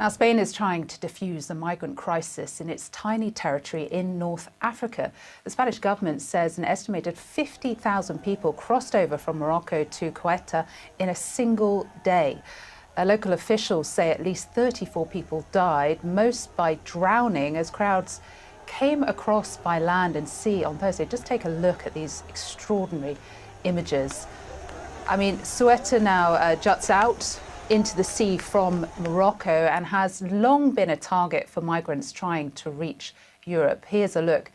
Now, Spain is trying to defuse the migrant crisis in its tiny territory in North Africa. The Spanish government says an estimated 50,000 people crossed over from Morocco to Ceuta in a single day. Local officials say at least 34 people died, most by drowning, as crowds came across by land and sea on Thursday. Just take a look at these extraordinary images. I mean, Ceuta now juts out into the sea from Morocco and has long been a target for migrants trying to reach Europe. Here's a look.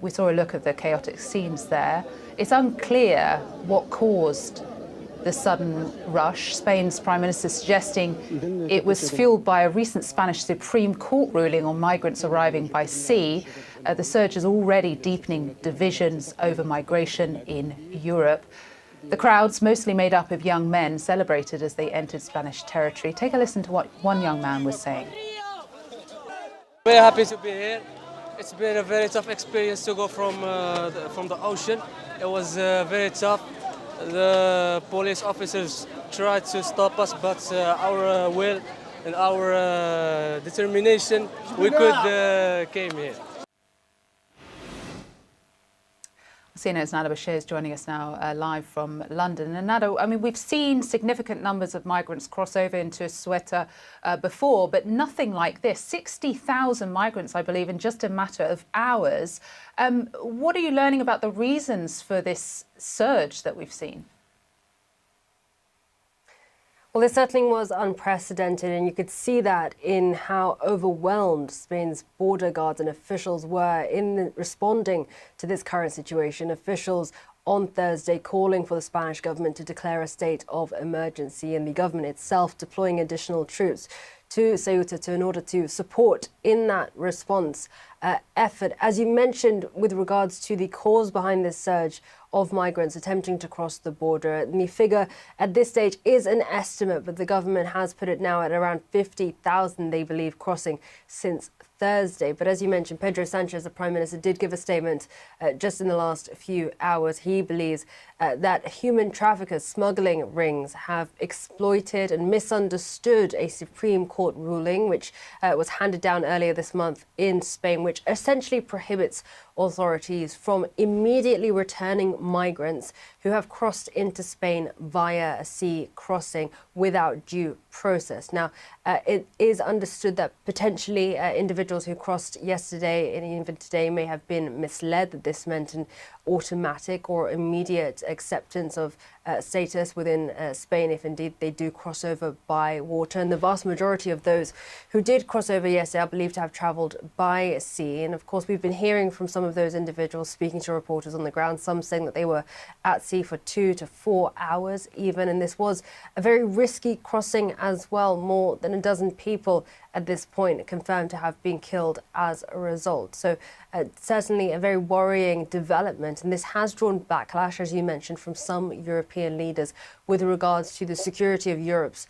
We saw a look of the chaotic scenes there. It's unclear what caused the sudden rush. Spain's Prime Minister suggesting it was fueled by a recent Spanish Supreme Court ruling on migrants arriving by sea. The surge is already deepening divisions over migration in Europe. The crowds, mostly made up of young men, celebrated as they entered Spanish territory. Take a listen to what one young man was saying. We're happy to be here. It's been a very tough experience to go from the ocean. It was very tough. The police officers tried to stop us, but our will and our determination, we could came here. CNN's Nada Bashir is joining us now live from London. And Nada, I mean, we've seen significant numbers of migrants cross over into Ceuta before, but nothing like this. 60,000 migrants, I believe, in just a matter of hours. What are you learning about the reasons for this surge that we've seen? Well, it certainly was unprecedented, and you could see that in how overwhelmed Spain's border guards and officials were in responding to this current situation. Officials on Thursday calling for the Spanish government to declare a state of emergency, and the government itself deploying additional troops to Ceuta in order to support in that response effort. As you mentioned, with regards to the cause behind this surge of migrants attempting to cross the border, and the figure at this stage is an estimate, but the government has put it now at around 50,000, they believe, crossing since Thursday. But as you mentioned, Pedro Sanchez, the Prime Minister, did give a statement just in the last few hours. He believes that human traffickers, smuggling rings have exploited and misunderstood a Supreme Court ruling, which was handed down earlier this month in Spain, which essentially prohibits authorities from immediately returning migrants who have crossed into Spain via a sea crossing without due process. Now, it is understood that potentially individuals who crossed yesterday and even today may have been misled, that this meant an automatic or immediate acceptance of status within Spain if indeed they do cross over by water. And the vast majority of those who did cross over yesterday are believed to have travelled by sea. And of course, we've been hearing from some of those individuals speaking to reporters on the ground, some saying that they were at sea for 2 to 4 hours even. And this was a very risky crossing as well. More than a dozen people at this point confirmed to have been killed as a result. So certainly a very worrying development. And this has drawn backlash, as you mentioned, from some European leaders with regards to the security of Europe's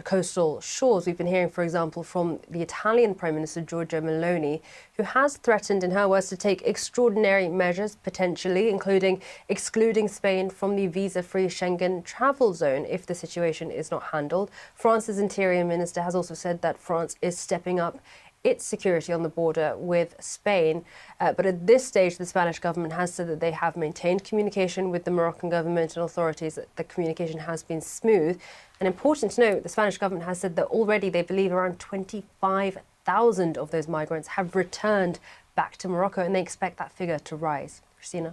coastal shores. We've been hearing, for example, from the Italian Prime Minister, Giorgia Meloni, who has threatened, in her words, to take extraordinary measures, potentially, including excluding Spain from the visa-free Schengen travel zone if the situation is not handled. France's Interior Minister has also said that France is stepping up its security on the border with Spain. But at this stage, the Spanish government has said that they have maintained communication with the Moroccan government and authorities, that the communication has been smooth. And important to note, the Spanish government has said that already they believe around 25,000 of those migrants have returned back to Morocco, and they expect that figure to rise. Christina?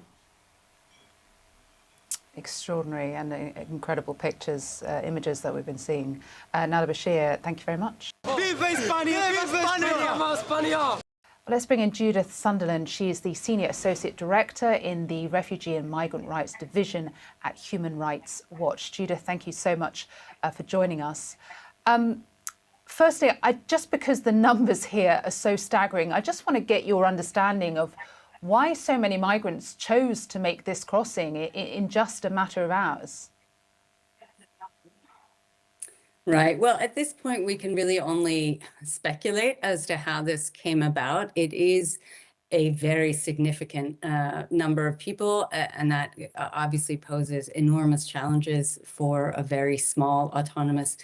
Extraordinary and incredible pictures, images that we've been seeing. Nada Bashir, thank you very much. Viva España! Viva España! Well, let's bring in Judith Sunderland. She is the Senior Associate Director in the Refugee and Migrant Rights Division at Human Rights Watch. Judith, thank you so much for joining us. Firstly, just because the numbers here are so staggering, I just want to get your understanding of why so many migrants chose to make this crossing in just a matter of hours. Right. Well, at this point, we can really only speculate as to how this came about. It is a very significant number of people, and that obviously poses enormous challenges for a very small autonomous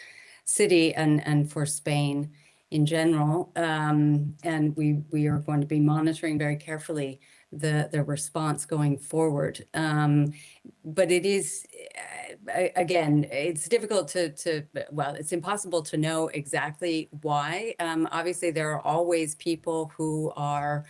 city and for Spain in general. And we are going to be monitoring very carefully the response going forward. But it is, again, it's difficult well, it's impossible to know exactly why. Obviously, there are always people who are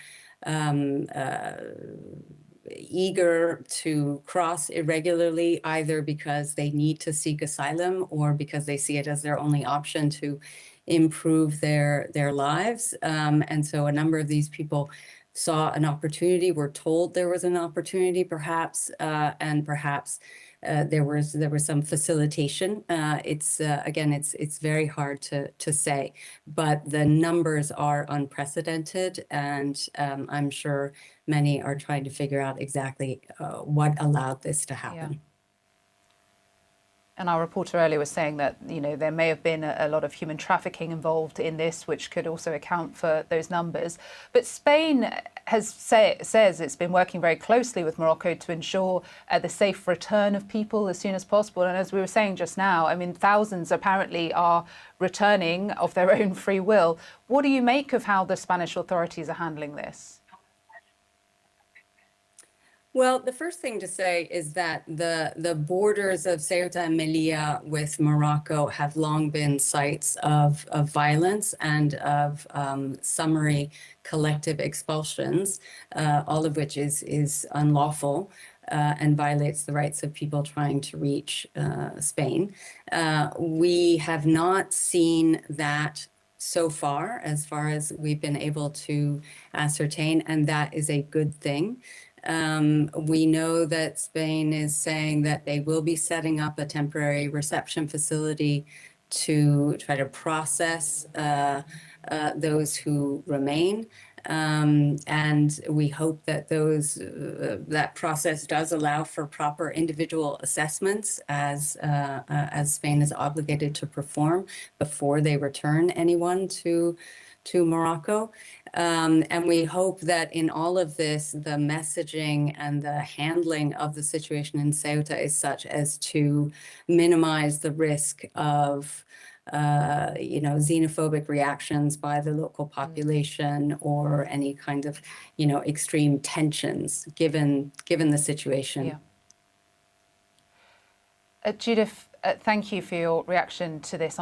eager to cross irregularly, either because they need to seek asylum or because they see it as their only option to improve their lives. And so a number of these people saw an opportunity, were told there was an opportunity, perhaps, and perhaps there was some facilitation. Again, it's very hard to say, but the numbers are unprecedented, and I'm sure many are trying to figure out exactly what allowed this to happen. Yeah. And our reporter earlier was saying that, you know, there may have been a lot of human trafficking involved in this, which could also account for those numbers. But Spain says it's been working very closely with Morocco to ensure the safe return of people as soon as possible. And as we were saying just now, I mean, thousands apparently are returning of their own free will. What do you make of how the Spanish authorities are handling this? Well, the first thing to say is that the borders of Ceuta and Melilla with Morocco have long been sites of violence and of summary collective expulsions, all of which is unlawful and violates the rights of people trying to reach Spain. We have not seen that so far as we've been able to ascertain, and that is a good thing. We know that Spain is saying that they will be setting up a temporary reception facility to try to process those who remain. And we hope that that process does allow for proper individual assessments as Spain is obligated to perform before they return anyone to Morocco. And we hope that in all of this, the messaging and the handling of the situation in Ceuta is such as to minimize the risk of xenophobic reactions by the local population or any kind of, extreme tensions given the situation. Yeah. Judith, thank you for your reaction to this.